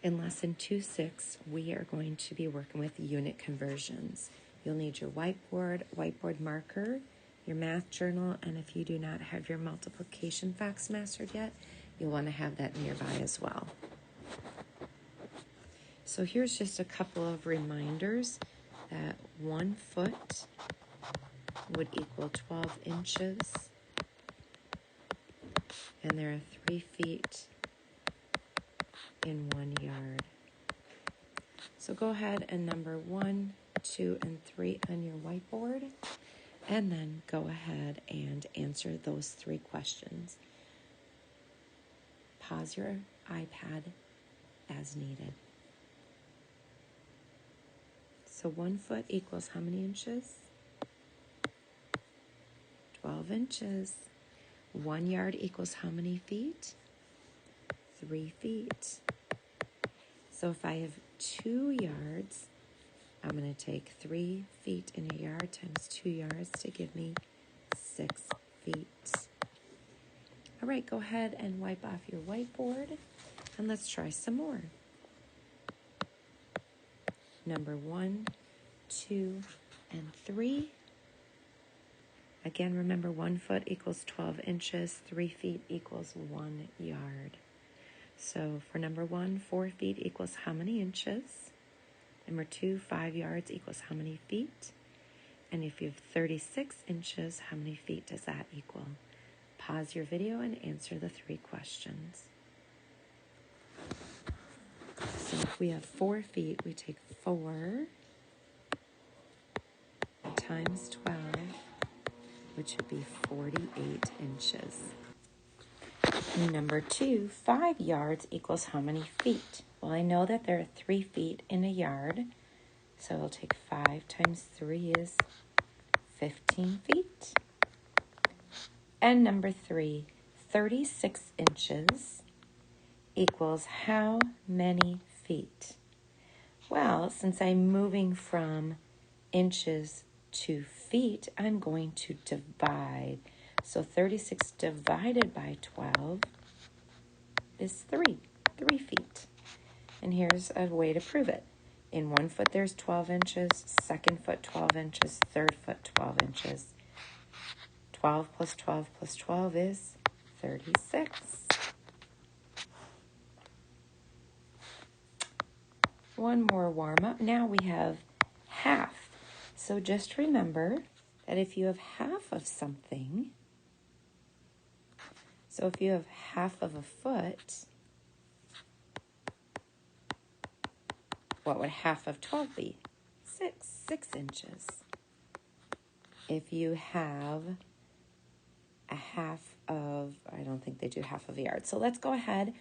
In Lesson 2.6, we are going to be working with unit conversions. You'll need your whiteboard marker, your math journal, and if you do not have your multiplication facts mastered yet, you'll want to have that nearby as well. So here's just a couple of reminders that 1 foot would equal 12 inches, and there are 3 feet in 1 yard. So go ahead and number 1, 2, and 3 on your whiteboard, and then go ahead and answer those 3 questions. Pause your iPad as needed. So 1 foot equals how many inches? 12 inches. 1 yard equals how many feet? 3 feet. So if I have 2 yards, I'm going to take 3 feet in a yard times 2 yards to give me 6 feet. All right, go ahead and wipe off your whiteboard, and let's try some more. Number 1, 2, and 3. Again, remember 1 foot equals 12 inches, 3 feet equals 1 yard. So for number 1, 4 feet equals how many inches? Number 2, 5 yards equals how many feet? And if you have 36 inches, how many feet does that equal? Pause your video and answer the 3 questions. So if we have 4 feet, we take 4 times 12, which would be 48 inches. And number 2, 5 yards equals how many feet? Well, I know that there are 3 feet in a yard, so I'll take 5 times 3 is 15 feet. And number 3, 36 inches equals how many feet? Well, since I'm moving from inches to feet, I'm going to divide. So 36 divided by 12 is 3 feet. And here's a way to prove it. In 1 foot, there's 12 inches, 2nd foot, 12 inches, 3rd foot, 12 inches. 12 plus 12 plus 12 is 36. One more warm up. Now we have half. So just remember that if you have half of something, so if you have half of a foot, what would half of 12 be? 6 inches. If you have a half of, I don't think they do half of a yard. So let's go ahead.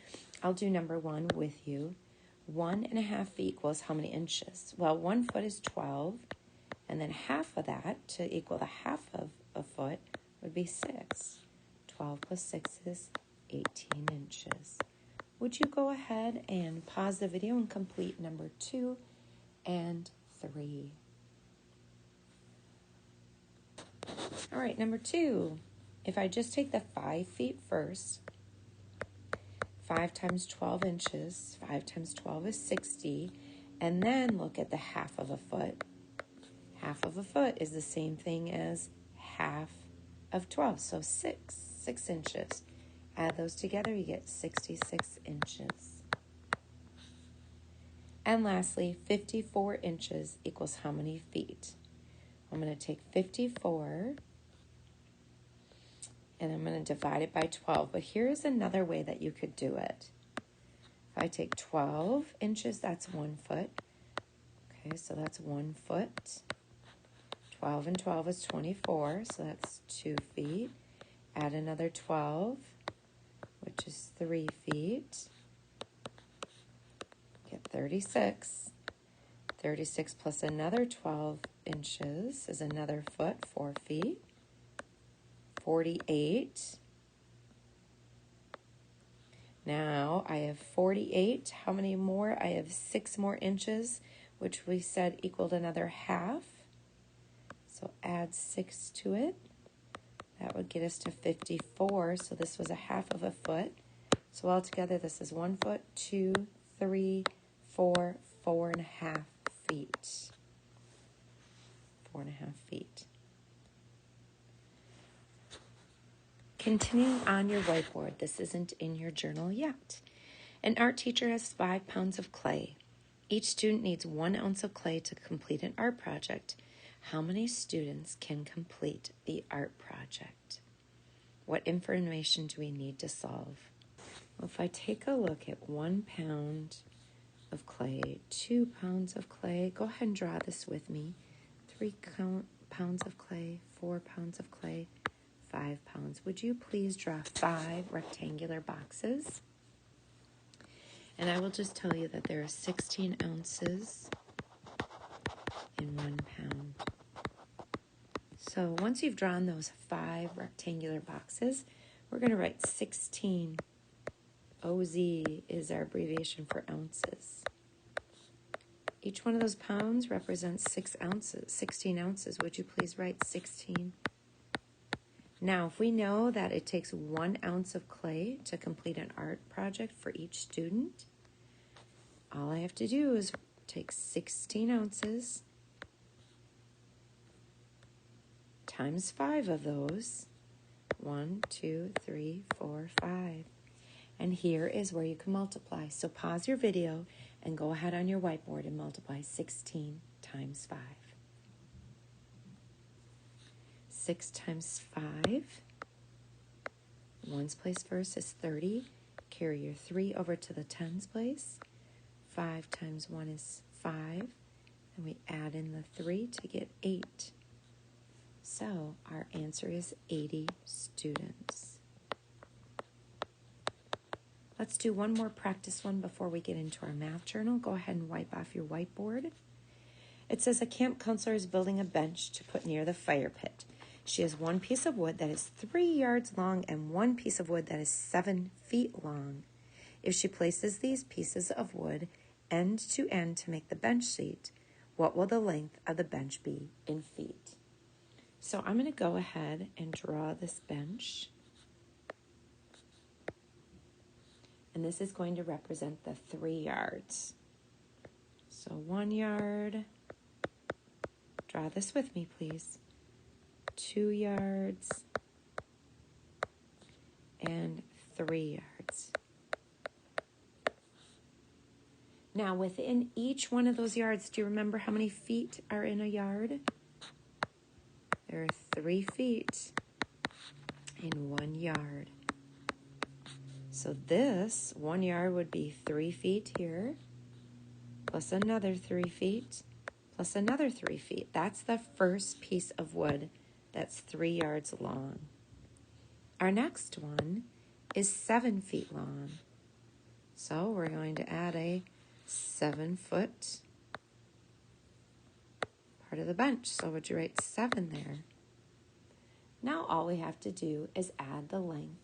I'll do number 1 with you. 1.5 feet equals how many inches? Well, 1 foot is 12, and then half of that to equal the half of a foot would be 6. 12 plus 6 is 18 inches. Would you go ahead and pause the video and complete number 2 and 3? All right, number 2. If I just take the 5 feet first, 5 times 12 inches, 5 times 12 is 60, and then look at the half of a foot. Half of a foot is the same thing as half of 12, so 6 inches. Add those together, you get 66 inches. And lastly, 54 inches equals how many feet? I'm going to take 54 and I'm going to divide it by 12. But here's another way that you could do it. If I take 12 inches, that's 1 foot. Okay, so that's 1 foot. 12 and 12 is 24, so that's 2 feet. Add another 12, which is 3 feet. Get 36. 36 plus another 12 inches is another foot, 4 feet. 48. Now I have 48. How many more? I have 6 more inches, which we said equaled another half. So add 6 to it. That would get us to 54. So this was a half of a foot. So altogether, this is 1 foot, 2, 3, 4, 4.5 feet. 4.5 feet. Continuing on your whiteboard, this isn't in your journal yet. An art teacher has 5 pounds of clay. Each student needs 1 ounce of clay to complete an art project. How many students can complete the art project? What information do we need to solve? Well, if I take a look at 1 pound of clay, 2 pounds of clay, go ahead and draw this with me. 3 pounds of clay, 4 pounds of clay, 5 pounds. Would you please draw 5 rectangular boxes? And I will just tell you that there are 16 ounces in 1 pound. So once you've drawn those 5 rectangular boxes, we're going to write 16. OZ is our abbreviation for ounces. Each one of those pounds represents 16 ounces. Would you please write 16? Now, if we know that it takes 1 ounce of clay to complete an art project for each student, all I have to do is take 16 ounces times 5 of those. 1, 2, 3, 4, 5. And here is where you can multiply. So pause your video and go ahead on your whiteboard and multiply 16 times 5. 6 times 5. Ones place first is 30. Carry your 3 over to the tens place. 5 times 1 is 5. And we add in the 3 to get 8. So our answer is 80 students. Let's do one more practice one before we get into our math journal. Go ahead and wipe off your whiteboard. It says a camp counselor is building a bench to put near the fire pit. She has 1 piece of wood that is 3 yards long and 1 piece of wood that is 7 feet long. If she places these pieces of wood end to end to make the bench seat, what will the length of the bench be in feet? So I'm going to go ahead and draw this bench. And this is going to represent the 3 yards. So 1 yard. Draw this with me, please. 2 yards. And 3 yards. Now, within each one of those yards, do you remember how many feet are in a yard? There are 3 feet in 1 yard. So this 1 yard would be 3 feet here, plus another 3 feet, plus another 3 feet. That's the first piece of wood that's 3 yards long. Our next one is 7 feet long. So we're going to add a 7-foot part of the bench. So would you write 7 there? Now all we have to do is add the length.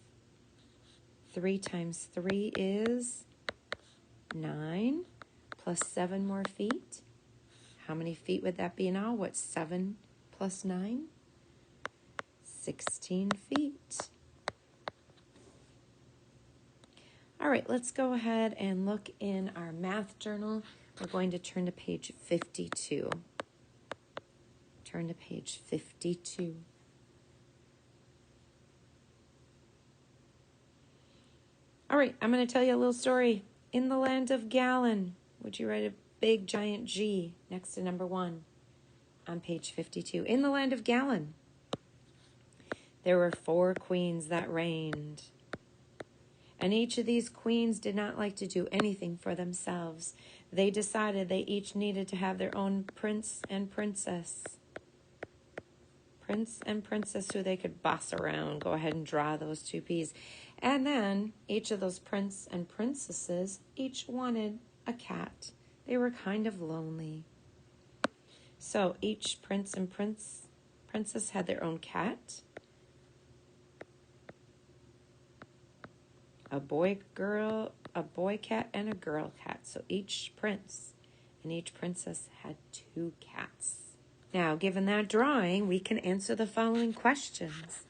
3 times 3 is 9, plus 7 more feet. How many feet would that be now? What's 7 plus 9? 16 feet. All right, let's go ahead and look in our math journal. We're going to turn to page 52. Turn to page 52. All right, I'm going to tell you a little story. In the land of Gallon, would you write a big giant G next to number 1 on page 52? In the land of Gallon, there were 4 queens that reigned. And each of these queens did not like to do anything for themselves. They decided they each needed to have their own prince and princess. Prince and princess who they could boss around. Go ahead and draw those 2 P's. And then each of those prince and princesses each wanted a cat. They were kind of lonely. So each prince and princess had their own cat. A boy cat, and a girl cat. So each prince and each princess had 2 cats. Now, given that drawing, we can answer the following questions.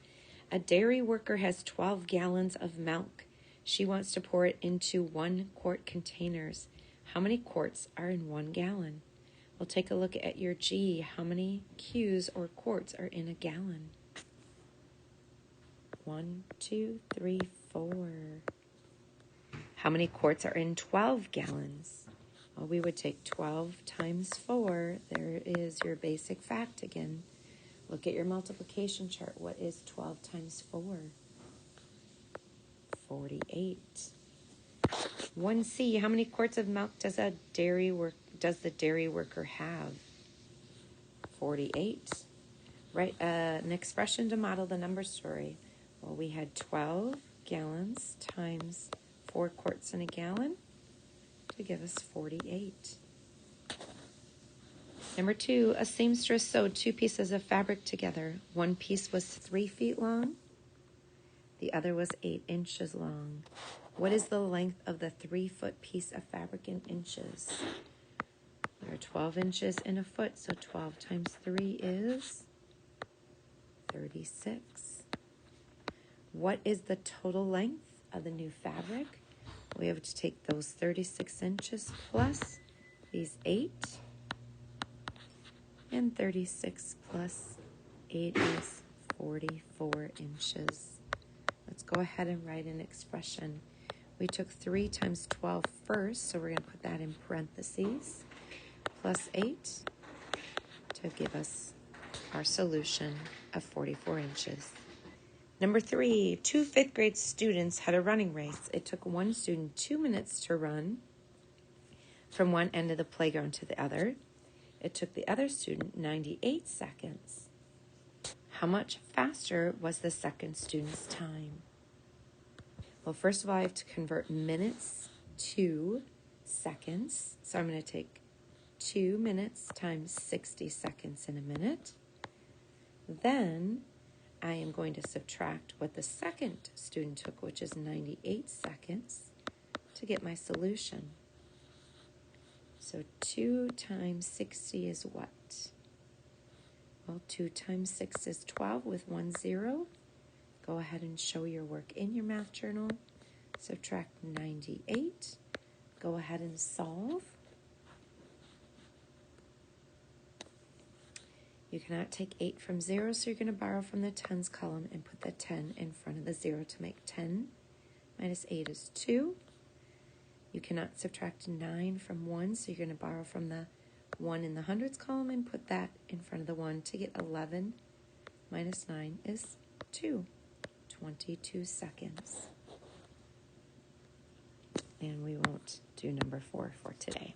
A dairy worker has 12 gallons of milk. She wants to pour it into 1-quart containers. How many quarts are in 1 gallon? We'll take a look at your G. How many Q's or quarts are in a gallon? 1, 2, 3, 4. How many quarts are in 12 gallons? Well, we would take 12 times 4. There is your basic fact again. Look at your multiplication chart. What is 12 times 4? 48. 1C, how many quarts of milk does the dairy worker have? 48. Write an expression to model the number story. Well, we had 12 gallons times 4 quarts in a gallon to give us 48. Number 2, a seamstress sewed 2 pieces of fabric together. One piece was 3 feet long. The other was 8 inches long. What is the length of the 3-foot piece of fabric in inches? There are 12 inches in a foot, so 12 times 3 is 36. What is the total length of the new fabric? We have to take those 36 inches plus these 8. And 36 plus 8 is 44 inches. Let's go ahead and write an expression. We took 3 times 12 first, so we're going to put that in parentheses, plus 8 to give us our solution of 44 inches. Number 3, 2 fifth grade students had a running race. It took one student 2 minutes to run from one end of the playground to the other. It took the other student 98 seconds. How much faster was the second student's time? Well, first of all, I have to convert minutes to seconds. So I'm going to take 2 minutes times 60 seconds in a minute. Then I am going to subtract what the second student took, which is 98 seconds, to get my solution. So 2 times 60 is what? Well, 2 times 6 is 12 with 1 0. Go ahead and show your work in your math journal. Subtract 98. Go ahead and solve. You cannot take 8 from 0, so you're going to borrow from the tens column and put the 10 in front of the 0 to make 10. Minus 8 is 2. You cannot subtract 9 from 1, so you're going to borrow from the 1 in the hundreds column and put that in front of the 1 to get 11. Minus 9 is 2. 22 seconds. And we won't do number 4 for today.